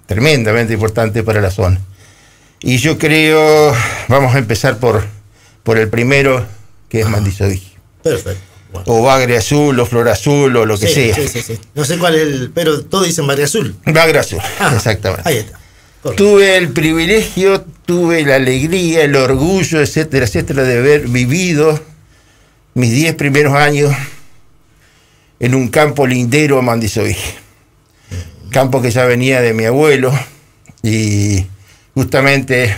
tremendamente importante para la zona. Y yo creo, vamos a empezar por el primero, que es Mandisoví. Perfecto. Bueno. O Bagre Azul, o Flor Azul, o lo que sea. Sí. No sé cuál es pero todos dicen Bagre Azul. Bagre Azul, exactamente. Ahí está. Correcto. Tuve el privilegio, tuve la alegría, el orgullo, etcétera, etcétera, de haber vivido mis 10 primeros años en un campo lindero a Mandisoví. Campo que ya venía de mi abuelo, y justamente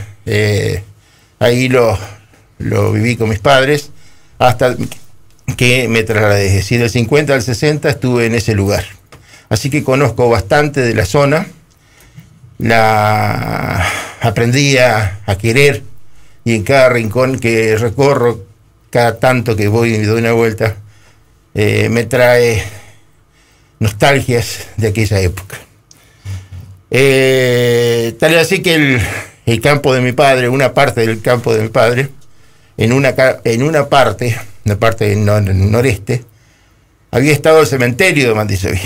ahí lo viví con mis padres hasta que me trasladé. Es decir, del 50 al 60 estuve en ese lugar. Así que conozco bastante de la zona, aprendí a querer, y en cada rincón que recorro, cada tanto que voy y doy una vuelta, me trae nostalgias de aquella época. Tal es así que el campo de mi padre, una parte del campo de mi padre, en una parte del noreste, había estado el cementerio de Mandisoví.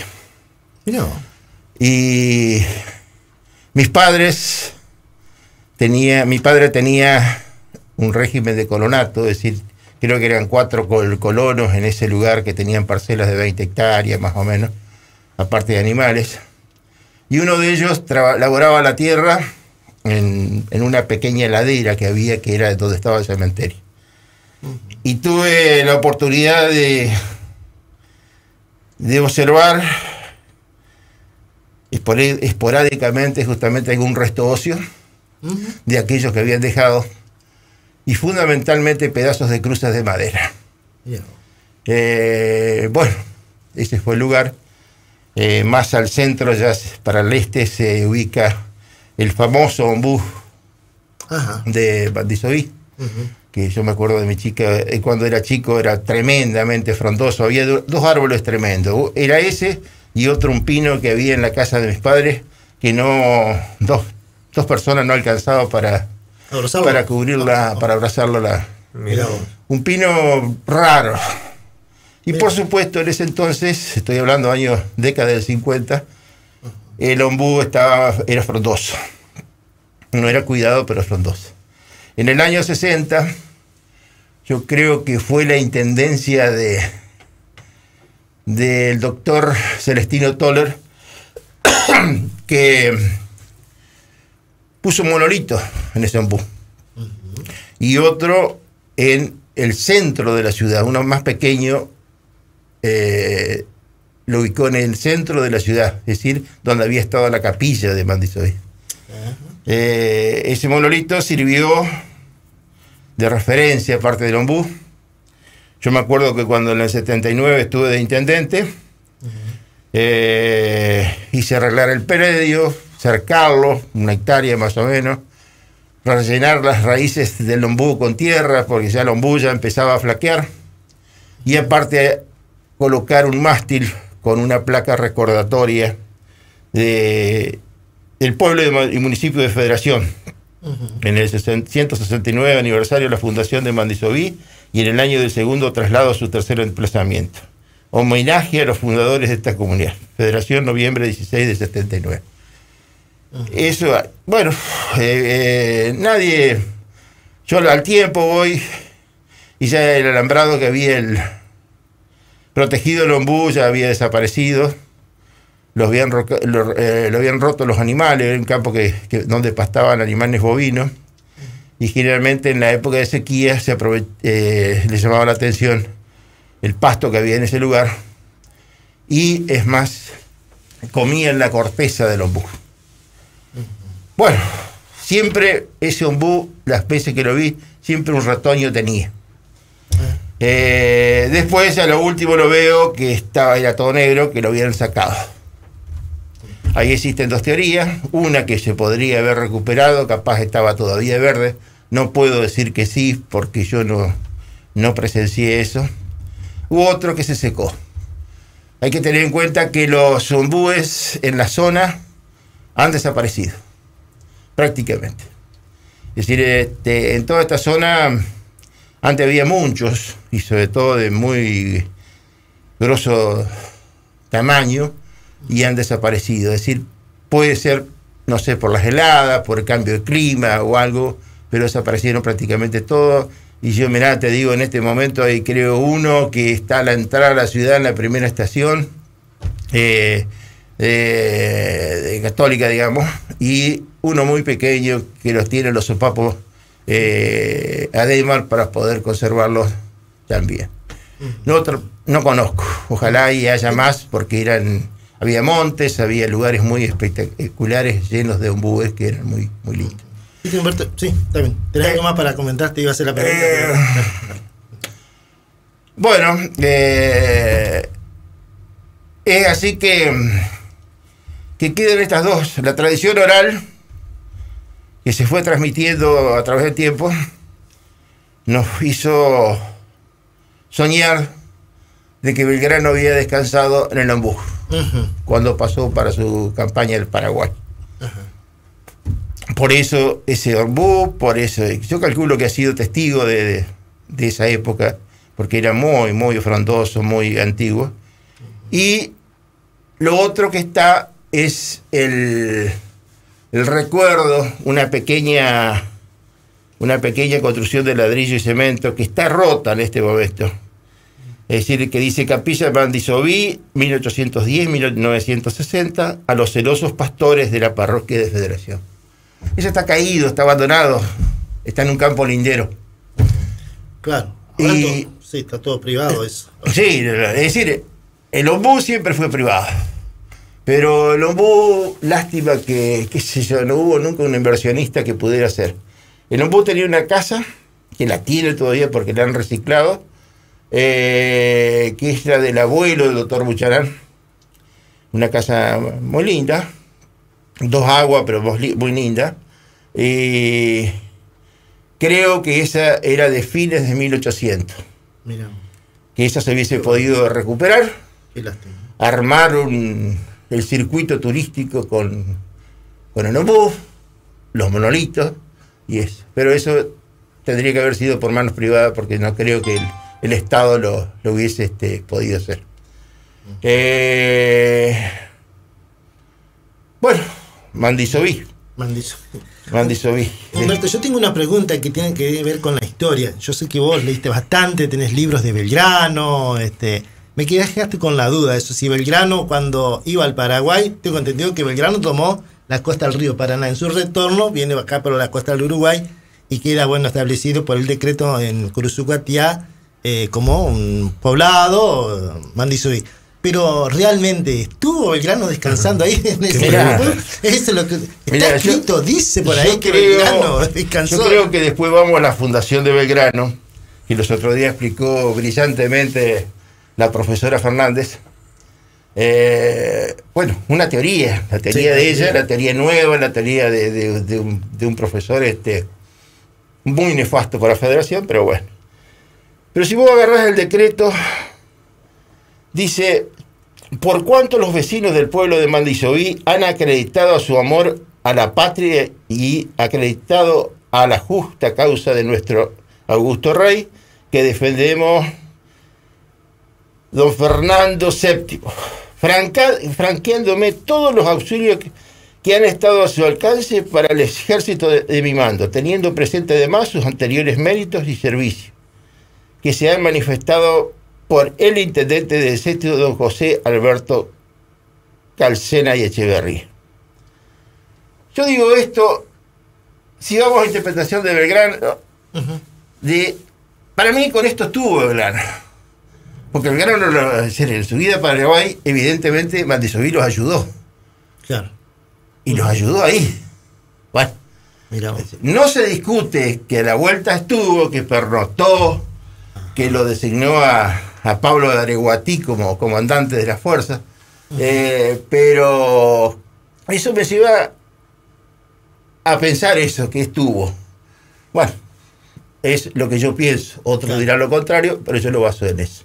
No. Y mi padre tenía un régimen de colonato, es decir, creo que eran 4 colonos en ese lugar que tenían parcelas de 20 hectáreas más o menos, aparte de animales. Y uno de ellos laboraba la tierra en una pequeña ladera que había, que era donde estaba el cementerio. Y tuve la oportunidad de observar esporádicamente justamente algún resto óseo de aquellos que habían dejado, y fundamentalmente pedazos de cruzas de madera. Bueno, ese fue el lugar. Más al centro, ya para el este, se ubica el famoso ombú de Mandisoví, que yo me acuerdo de mi chica, cuando era chico, era tremendamente frondoso. Había dos árboles tremendos, era ese y otro, un pino que había en la casa de mis padres, que dos personas no alcanzaban para cubrirla, para abrazarlo. Un pino raro. Y por supuesto, en ese entonces, estoy hablando década del 50, el ombú era frondoso. No era cuidado, pero frondoso. En el año 60, yo creo que fue la intendencia del doctor Celestino Toller, que puso un monolito en ese ombú. Y otro en el centro de la ciudad, uno más pequeño, lo ubicó en el centro de la ciudad, es decir, donde había estado la capilla de Mandisoví. Ese monolito sirvió de referencia aparte del ombú. Yo me acuerdo que cuando en el 79 estuve de intendente, hice arreglar el predio, cercarlo, 1 hectárea más o menos, rellenar las raíces del ombú con tierra, porque ya el ombú ya empezaba a flaquear, y aparte colocar un mástil con una placa recordatoria del pueblo y municipio de Federación, en el 169 aniversario de la fundación de Mandisoví, y en el año del segundo traslado a su tercer emplazamiento. Homenaje a los fundadores de esta comunidad. Federación, noviembre 16 de 79. Eso, bueno, yo al tiempo voy, y ya el alambrado que había protegido el ombú ya había desaparecido. Lo habían roto los animales, era un campo donde pastaban animales bovinos, y generalmente en la época de sequía les llamaba la atención el pasto que había en ese lugar, y es más, comían la corteza del ombú. Bueno, siempre ese ombú, las veces que lo vi, siempre un retoño tenía. Después, a lo último, lo veo que era todo negro, que lo habían sacado. Ahí existen 2 teorías, una que se podría haber recuperado, capaz estaba todavía verde. No puedo decir que sí, porque yo no presencié eso. U otro que se secó. Hay que tener en cuenta que los ombúes en la zona han desaparecido, prácticamente. Es decir, en toda esta zona antes había muchos, y sobre todo de muy grosso tamaño, y han desaparecido. Es decir, puede ser no sé, por las heladas, por el cambio de clima o algo, pero desaparecieron prácticamente todos. Y yo, mirá, te digo, en este momento hay creo uno que está a la entrada a la ciudad en la primera estación, de Católica, digamos, y uno muy pequeño que los tiene los sopapos Ademar para poder conservarlos también. No conozco, ojalá y haya más, porque había montes, había lugares muy espectaculares llenos de ombúes que eran muy, muy lindos. Sí, Humberto, sí, está bien. ¿Tenés algo más para comentar? Te iba a hacer la pregunta. Bueno, es así que quedan estas dos. La tradición oral, que se fue transmitiendo a través del tiempo, nos hizo soñar de que Belgrano había descansado en el ombú, cuando pasó para su campaña del Paraguay. Por eso ese ombú, por eso yo calculo que ha sido testigo de esa época, porque era muy, muy frondoso, muy antiguo. Y lo otro que está es el recuerdo, una pequeña construcción de ladrillo y cemento que está rota en este momento. Es decir, que dice Capilla Mandisoví, 1810-1960, a los celosos pastores de la parroquia de Federación. Eso está caído, está abandonado, está en un campo lindero. Claro. Y, sí, está todo privado eso. Sí, es decir, el ombú siempre fue privado. Pero el ombú, lástima que, qué sé yo, no hubo nunca un inversionista que pudiera hacer. El ombú tenía una casa, que la tiene todavía porque la han reciclado, que es la del abuelo del doctor Bucharán. Una casa muy linda, dos aguas, pero muy linda. Creo que esa era de fines de 1800. Mira. Que esa se hubiese podido recuperar. Qué lástima. Armar el circuito turístico con el ombú, los monolitos y eso. Pero eso tendría que haber sido por manos privadas, porque no creo que el Estado lo hubiese podido hacer. Bueno, Mandisoví. Humberto, yo tengo una pregunta que tiene que ver con la historia. Yo sé que vos leíste bastante, tenés libros de Belgrano, me quedaste con la duda de eso. Si Belgrano, cuando iba al Paraguay, tengo entendido que Belgrano tomó la costa del río Paraná. En su retorno viene acá por la costa del Uruguay y queda establecido por el decreto en Curuzucuatiá como un poblado, Mandisoví. Pero realmente estuvo Belgrano descansando ahí en ese campo. Eso es lo que está escrito, dice por ahí que Belgrano descansó. Yo creo que después vamos a la fundación de Belgrano, y los otros días explicó brillantemente la profesora Fernández. Una teoría, la teoría de ella, la teoría nueva, la teoría de un profesor muy nefasto para la Federación, pero bueno. Pero si vos agarrás el decreto, dice: por cuanto los vecinos del pueblo de Mandisoví han acreditado su amor a la patria y acreditado a la justa causa de nuestro augusto rey, que defendemos don Fernando VII, franqueándome todos los auxilios que han estado a su alcance para el ejército de mi mando, teniendo presente además sus anteriores méritos y servicios, que se han manifestado por el intendente de Cetio, don José Alberto Calcena y Echeverría. Yo digo esto, si vamos a interpretación de Belgrano, para mí con esto estuvo Belgrano. Porque Belgrano, en su vida para Paraguay, evidentemente Mandisoví los ayudó. Claro. Y los ayudó ahí. Bueno, mirá. No se discute que a la vuelta estuvo, que pernoctó, que lo designó a Pablo de Areguatí como comandante de las fuerzas, pero eso me lleva a pensar eso, que estuvo. Bueno, es lo que yo pienso, otros dirán lo contrario, pero yo lo baso en eso.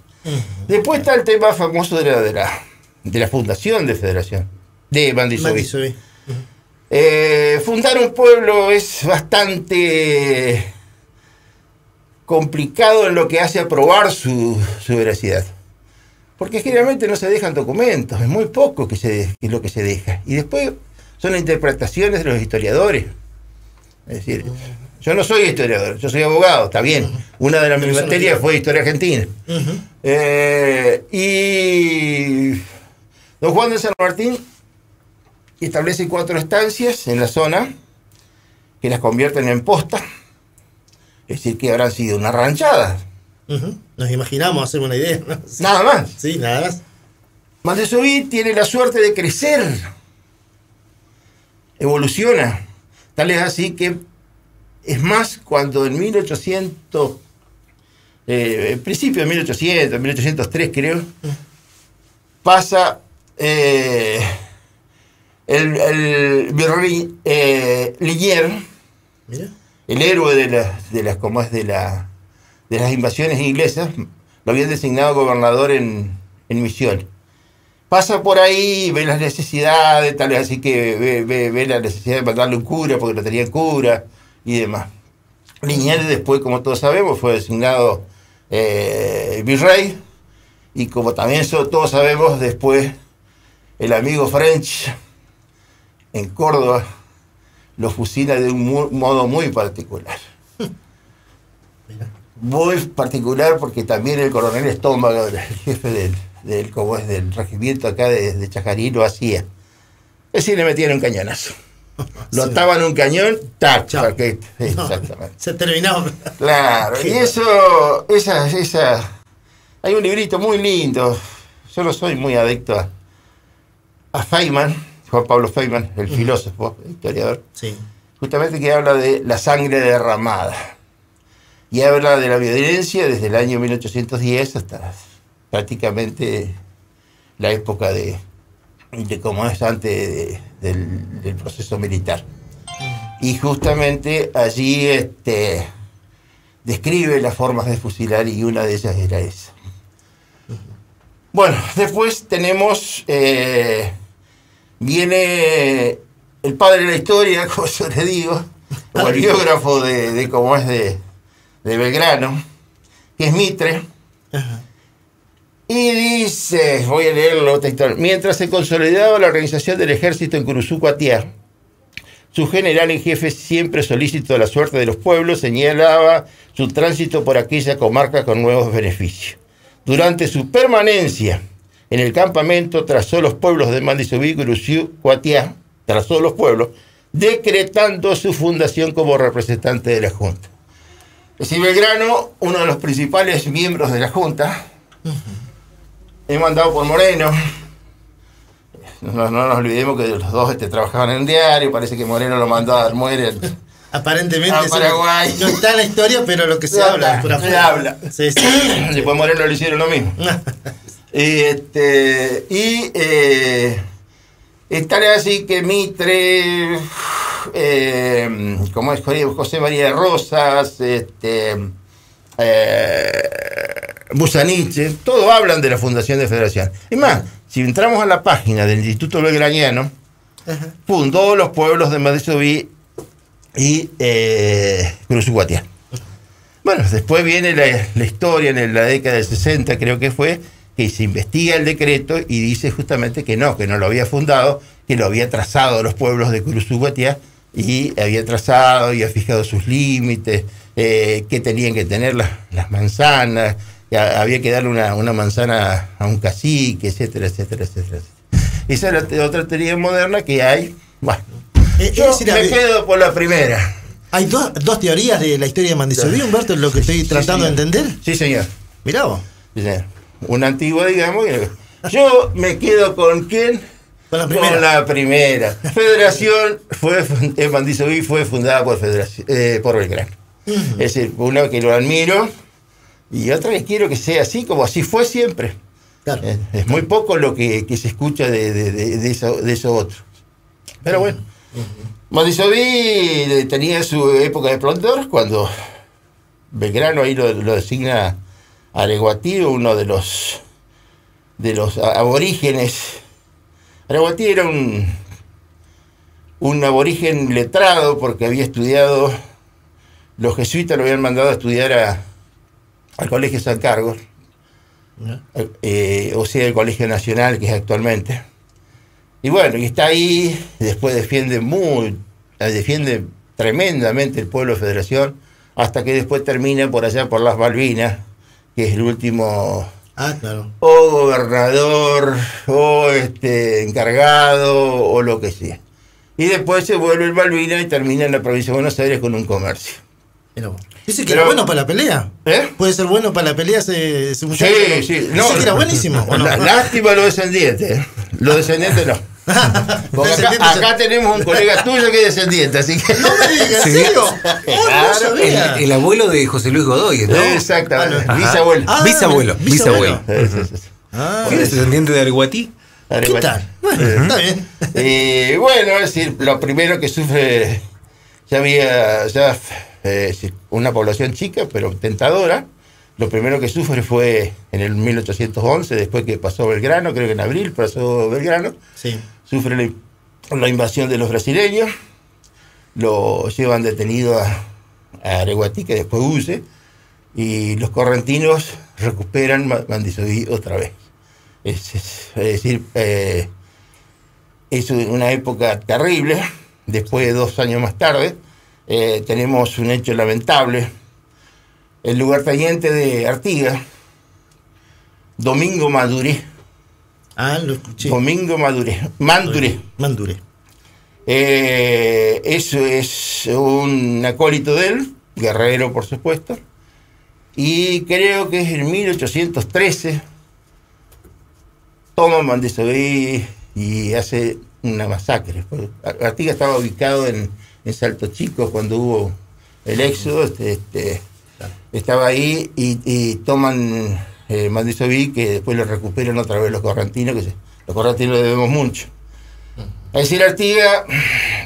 Después está el tema famoso de la fundación de Federación, de Mandisoví. Fundar un pueblo es bastante complicado en lo que hace a probar su veracidad, porque generalmente no se dejan documentos, es muy poco que es lo que se deja, y después son interpretaciones de los historiadores. Es decir, yo no soy historiador, yo soy abogado, está bien. Una de las mis materias fue historia argentina. Y don Juan de San Martín establece 4 estancias en la zona que las convierten en posta. Es decir, que habrán sido una ranchada. Nos imaginamos, hacer una idea, ¿no? Sí. Nada más. Sí, nada más. Mandelsubí tiene la suerte de crecer, evoluciona. Tal es así que, es más, cuando en 1800, principio de 1800, 1803 creo, pasa el virrey Liniers, el héroe de las invasiones inglesas, lo habían designado gobernador en Misiones. Pasa por ahí, ve las necesidades, tal vez así que ve la necesidad de mandarle un cura porque no tenían cura y demás. Liniers después, como todos sabemos, fue designado virrey, y como también todos sabemos, después el amigo French en Córdoba lo fusila de un modo muy particular. Muy particular porque también el coronel Estómago, el jefe del regimiento acá de Chajarí, lo hacía. Es decir, le metían un cañonazo. Lo ataban un cañón, tac, exactamente. Se terminó. Claro, y eso, hay un librito muy lindo. Yo no soy muy adicto a Feynman, Juan Pablo Feynman, el filósofo, el historiador, justamente, que habla de la sangre derramada. Y habla de la violencia desde el año 1810 hasta prácticamente la época de cómo es antes del proceso militar. Y justamente allí describe las formas de fusilar, y una de ellas era esa. Bueno, después tenemos, viene el padre de la historia, como yo le digo, o el biógrafo de cómo es de Belgrano, que es Mitre. Y dice, voy a leerlo textual: mientras se consolidaba la organización del ejército en Curuzú-Cuatiá, su general en jefe, siempre solícito de la suerte de los pueblos, señalaba su tránsito por aquella comarca con nuevos beneficios. Durante su permanencia en el campamento, trazó los pueblos de Mandelsubí y Curuzú-Cuatiá, trazó los pueblos, decretando su fundación como representante de la Junta. Es decir, Belgrano, uno de los principales miembros de la Junta, es mandado por Moreno. No nos olvidemos que los dos trabajaban en un diario. Parece que Moreno lo mandó a dar muere aparentemente a Paraguay. No está en la historia, pero lo que se habla. Se habla. Sí. Después Moreno le hicieron lo mismo. Tal es así que Mitre, como es José María de Rosas, Busaniche, todos hablan de la fundación de federación. Es más, si entramos a la página del Instituto Belgraniano, fundó los pueblos de Mandelsubí y Curuzú-Cuatiá. Bueno, después viene la historia en la década del 60, creo que fue, que se investiga el decreto y dice justamente que no lo había fundado, que lo había trazado los pueblos de Curuzú-Cuatiá, y había trazado y había fijado sus límites, que tenían que tener las manzanas, que había que darle una manzana a un cacique, etcétera, etcétera, etcétera. Esa es otra teoría moderna que hay. Bueno, yo me quedo por la primera. Hay dos teorías de la historia de Mandelsubí, Humberto, es lo que estoy tratando de entender. Sí, señor. Mirá vos. Sí, señor. Una antigua, digamos. Yo me quedo con ¿quién? Con la primera. Con la primera. Federación en Mandelsubí fue fundada por Belgrano. Es decir, una que lo admiro y otra que quiero que sea así, como así fue siempre. Claro. Es muy poco lo que se escucha de eso otro. Pero bueno, Mandelsubí tenía su época de esplendor cuando Belgrano ahí lo designa a Areguatí, uno de los aborígenes. Areguatí era un aborigen letrado porque había estudiado, los jesuitas lo habían mandado a estudiar al Colegio San Carlos, o sea, el Colegio Nacional que es actualmente, Y bueno, y está ahí, después defiende tremendamente el pueblo de Federación, hasta que después termina por allá por las Malvinas, que es el último claro. o gobernador, o encargado, o lo que sea. Y después se vuelve el Malvinas y termina en la provincia de Buenos Aires con un comercio. Dice que era bueno para la pelea. ¿Puede ser bueno para la pelea ese muchacho? Sí. Dice que era buenísimo. Lástima los descendientes. Los descendientes no. Porque acá tenemos un colega tuyo que es descendiente, así que... No me digas, ¿en serio? Claro, el abuelo de José Luis Godoy, ¿no? Exactamente, bisabuelo. Bisabuelo. ¿Quién es descendiente de Arguatí? ¿Qué tal? Bueno, está bien. Bueno, es decir, lo primero que sufre, ya había una población chica, pero tentadora. Lo primero que sufre fue en el 1811, después que pasó Belgrano, creo que en abril pasó Belgrano. Sí. Sufre la invasión de los brasileños, lo llevan detenido a Areguatí, que después huye, y los correntinos recuperan Mandisoví otra vez. Es decir, es una época terrible. Después, 2 años más tarde, tenemos un hecho lamentable. El lugarteniente de Artigas, Domingo Manduré. Lo escuché. Domingo Manduré. Eso es un acólito de él, guerrero por supuesto, y creo que es en 1813 toma Mandisoví y hace una masacre. Artigas estaba ubicado en Salto Chico cuando hubo el éxodo, estaba ahí y toman Mandisoví, que después lo recuperan otra vez los correntinos, los correntinos le debemos mucho. Es decir, Artigas,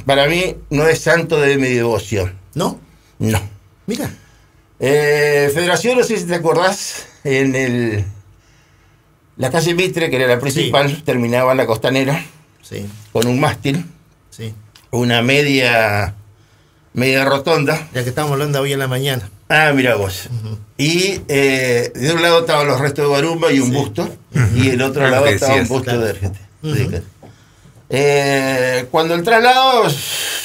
para mí, no es santo de mi devoción. ¿No? No. Mira. Federación, no sé si te acordás, en la calle Mitre, que era la principal, terminaba en la Costanera, con un mástil, una media rotonda. Ya que estamos hablando hoy en la mañana. Mira vos. Y de un lado estaban los restos de Guarumba y un busto, y el otro lado estaba un busto de Ergete. Cuando el traslado,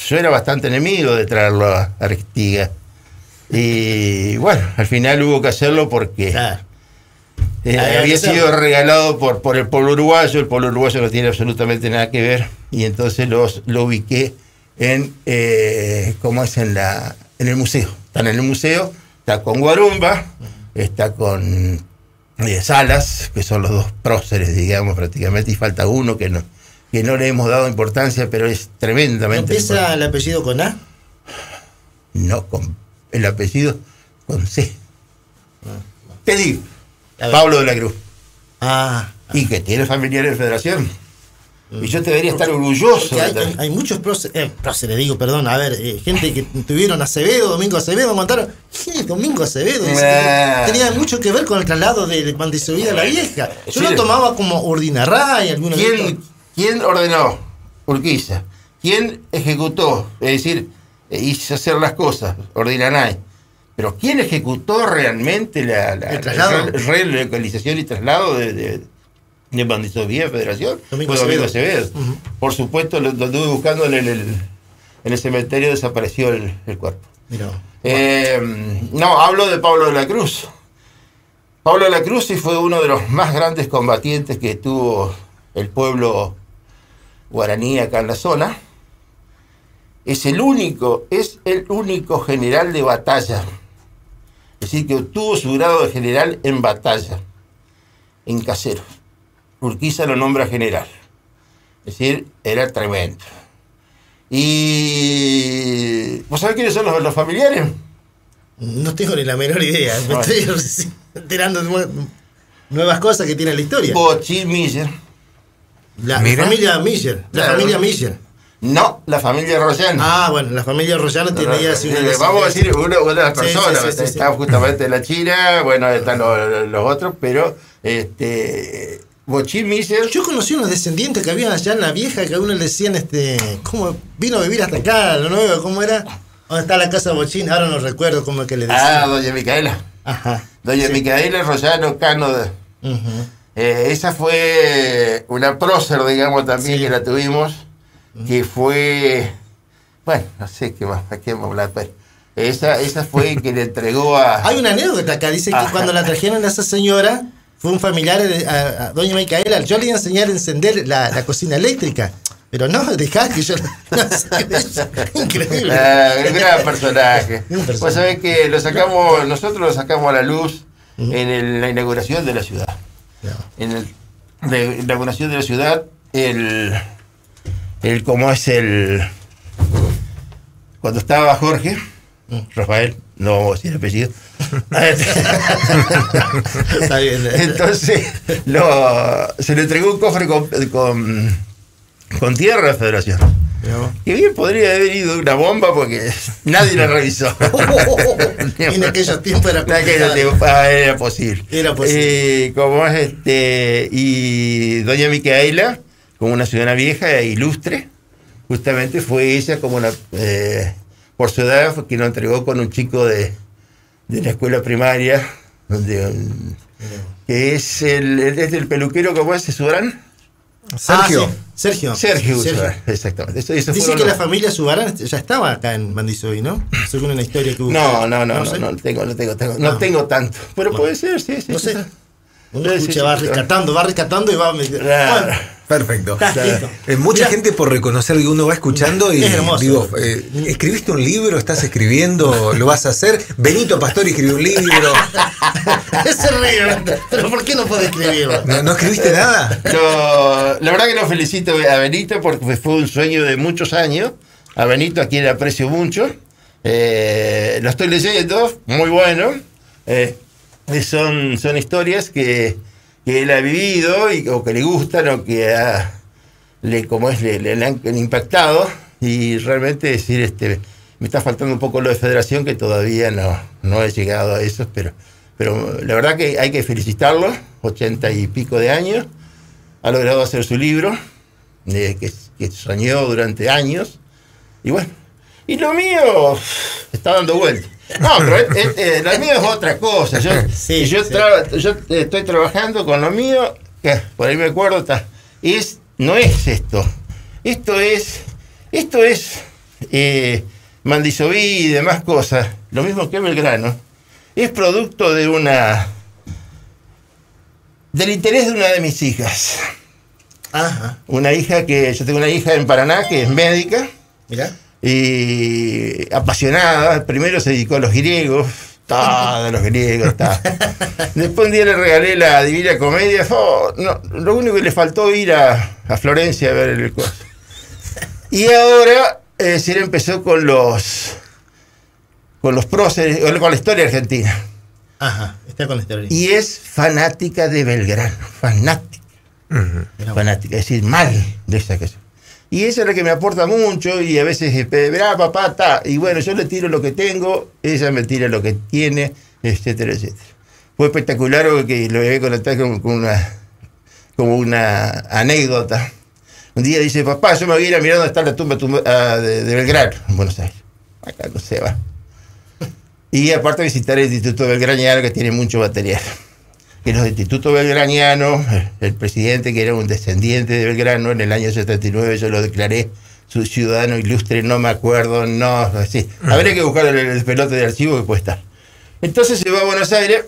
yo era bastante enemigo de traerlo a Artigas. Y bueno, al final hubo que hacerlo porque había sido regalado por el pueblo uruguayo. El pueblo uruguayo no tiene absolutamente nada que ver. Y entonces lo ubiqué en el museo. Está en el museo, está con Guarumba, está con Salas, que son los dos próceres, digamos, prácticamente, y falta uno que no le hemos dado importancia, pero es tremendamente. ¿No empieza el apellido con A? No, el apellido con C. Te digo, Pablo de la Cruz. Y que tiene familiares de Federación. Y yo debería estar orgulloso. Hay muchos próceres, gente que tuvieron Acevedo, Domingo Acevedo, mandaron. ¿Quién es Domingo Acevedo? Tenía mucho que ver con el traslado de Mandisoví a la Vieja. Yo lo tomaba como Urdinarray. ¿Quién ordenó? Urquiza. ¿Quién ejecutó? Es decir, hizo hacer las cosas, Urdinarray. Pero ¿quién ejecutó realmente la relocalización y traslado de Mandisoví a Federación? Domingo Acevedo. Por supuesto, lo anduve buscando en el cementerio, desapareció el cuerpo. No, hablo de Pablo de la Cruz. Pablo de la Cruz sí fue uno de los más grandes combatientes que tuvo el pueblo guaraní acá en la zona. Es el único general de batalla. Es decir, que obtuvo su grado de general en batalla, en Caseros. Urquiza lo nombra general. Es decir, era tremendo. Y... ¿vos sabés quiénes son los familiares? No tengo ni la menor idea. Me estoy enterando de nuevas cosas que tiene la historia. Bochín Miller. La familia Miller. Familia Miller. No, la familia Rollano. Bueno, la familia Rollano tiene ya así vamos a decir una de las personas. Está justamente la China, bueno, están los otros, pero Bochín Miller. Yo conocí unos descendientes que habían allá en la Vieja, que a uno le decían, ¿cómo vino a vivir hasta acá, a lo nuevo? ¿Cómo era? ¿Dónde está la casa de Bochín? Ahora no recuerdo cómo es que le decían. Doña Micaela. Ajá. Doña Micaela Rollano Cano. Esa fue una prócer, digamos, también, que la tuvimos, que fue, bueno, no sé qué más, a qué vamos a hablar, pero esa fue que le entregó a... Hay una anécdota acá, dice que cuando la trajeron a esa señora, fue un familiar a doña Micaela, yo le iba a enseñar a encender la cocina eléctrica. Pero no, dejá que yo... Increíble. Un gran personaje. Pues sabés que nosotros lo sacamos a la luz en la inauguración de la ciudad. En la inauguración de la ciudad, como es cuando estaba Jorge, Rafael, no vamos a decir el apellido. Está bien. Entonces, se le entregó un cofre con tierra a la Federación. Y bien podría haber ido una bomba porque nadie la revisó. En aquellos tiempos era posible. Era posible. Y doña Micaela, como una ciudadana vieja e ilustre, justamente fue ella como por su edad, que nos entregó con un chico de la escuela primaria, que es el peluquero, ¿cómo es? ¿Subarán? Sergio. Sergio. Exactamente. Dice que la familia Subarán ya estaba acá en Mandisoví, ¿no? Según una historia que hubo. No tengo tanto. Pero puede ser, sí. No sé. Uno escucha, va rescatando y va... Claro. Perfecto. Claro. Mucha gente por reconocer que uno va escuchando y digo, ¿escribiste un libro? ¿Estás escribiendo? ¿Lo vas a hacer? Benito Pastori escribió un libro. Ese río, pero ¿por qué no puede escribirlo? ¿No escribiste nada? La verdad que lo felicito a Benito porque fue un sueño de muchos años. A Benito, a quien le aprecio mucho. Lo estoy leyendo, muy bueno. Son historias que él ha vivido o que le gustan o que le han impactado, y realmente decir, me está faltando un poco lo de Federación, que todavía no he llegado a eso, pero la verdad que hay que felicitarlo, 80 y pico de años, ha logrado hacer su libro, que soñó durante años, y bueno, y lo mío está dando vueltas. No, pero lo mío es otra cosa. Yo estoy trabajando con lo mío, que por ahí me acuerdo, no es esto. Esto es Mandisoví y demás cosas, lo mismo que Belgrano. Es producto del interés de una de mis hijas. Ajá. Yo tengo una hija en Paraná que es médica. Mirá. Y apasionada, primero se dedicó a los griegos, todos los griegos, después un día le regalé la Divina Comedia, lo único que le faltó ir a Florencia a ver el coso. Y ahora se empezó con los próceres, con la historia argentina. Ajá, está con la historia. Y es fanática de Belgrano, fanática. Fanática, es decir, mal de esa que y esa es la que me aporta mucho, y a veces, verá papá, y bueno, yo le tiro lo que tengo, ella me tira lo que tiene, etcétera, etcétera. Fue espectacular que lo voy a conectar como una anécdota. Un día dice, papá, yo me voy a ir a mirar dónde está la tumba de Belgrano, en Buenos Aires. Acá no se va. Y aparte visitar el Instituto Belgraniano, que tiene mucho material. Que los Instituto Belgraniano, el presidente, que era un descendiente de Belgrano, en el año 79 yo lo declaré su ciudadano ilustre, no me acuerdo, así. Habría que buscar el pelote de archivo que puede estar. Entonces se va a Buenos Aires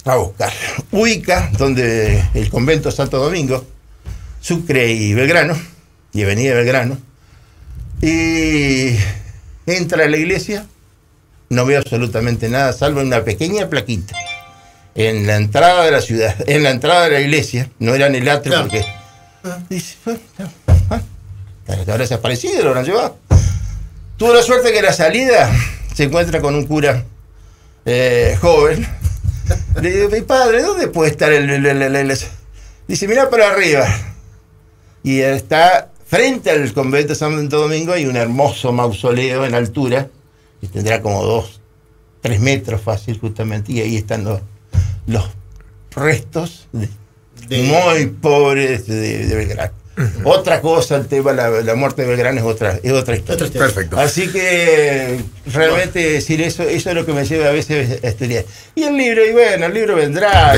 a buscar. Ubica donde el convento Santo Domingo, Sucre y Belgrano, y Avenida Belgrano, y entra a la iglesia, no veo absolutamente nada, salvo una pequeña plaquita en la entrada de la ciudad, en la entrada de la iglesia, no era en el atrio, claro. Porque dice, ahora desaparecido, lo habrán llevado. Tuvo la suerte que a la salida se encuentra con un cura joven. Le digo, mi padre, ¿dónde puede estar la iglesia? Dice, mira para arriba. Y está frente al convento de Santo Domingo, hay un hermoso mausoleo en altura, que tendrá como 2-3 metros fácil justamente, y ahí están los restos muy pobres de Belgrano. Otra cosa, el tema, la muerte de Belgrano es otra historia. Perfecto. Así que realmente decir eso es lo que me lleva a veces a estudiar. Y el libro, y bueno, el libro vendrá.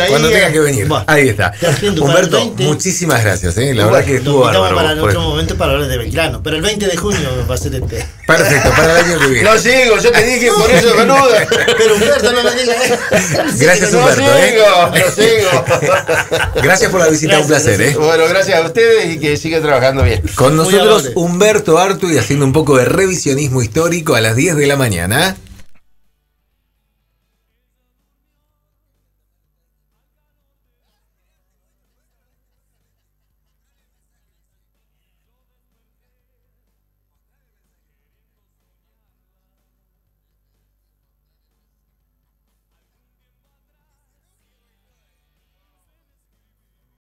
Cuando tenga que venir. Bueno, ahí está. Humberto, muchísimas gracias. La verdad que estuvo bárbaro. Para otro momento para hablar de Belgrano, pero el 20 de junio va a ser este. Perfecto, para el año que viene. No sigo, yo te dije por eso, menuda. Pero Humberto, no me digas. Gracias, Humberto. No sigo. Gracias por la visita, un placer. Bueno, gracias a ustedes y que sigan trabajando bien. Con nosotros Humberto Artui haciendo un poco de revisionismo histórico a las 10 de la mañana.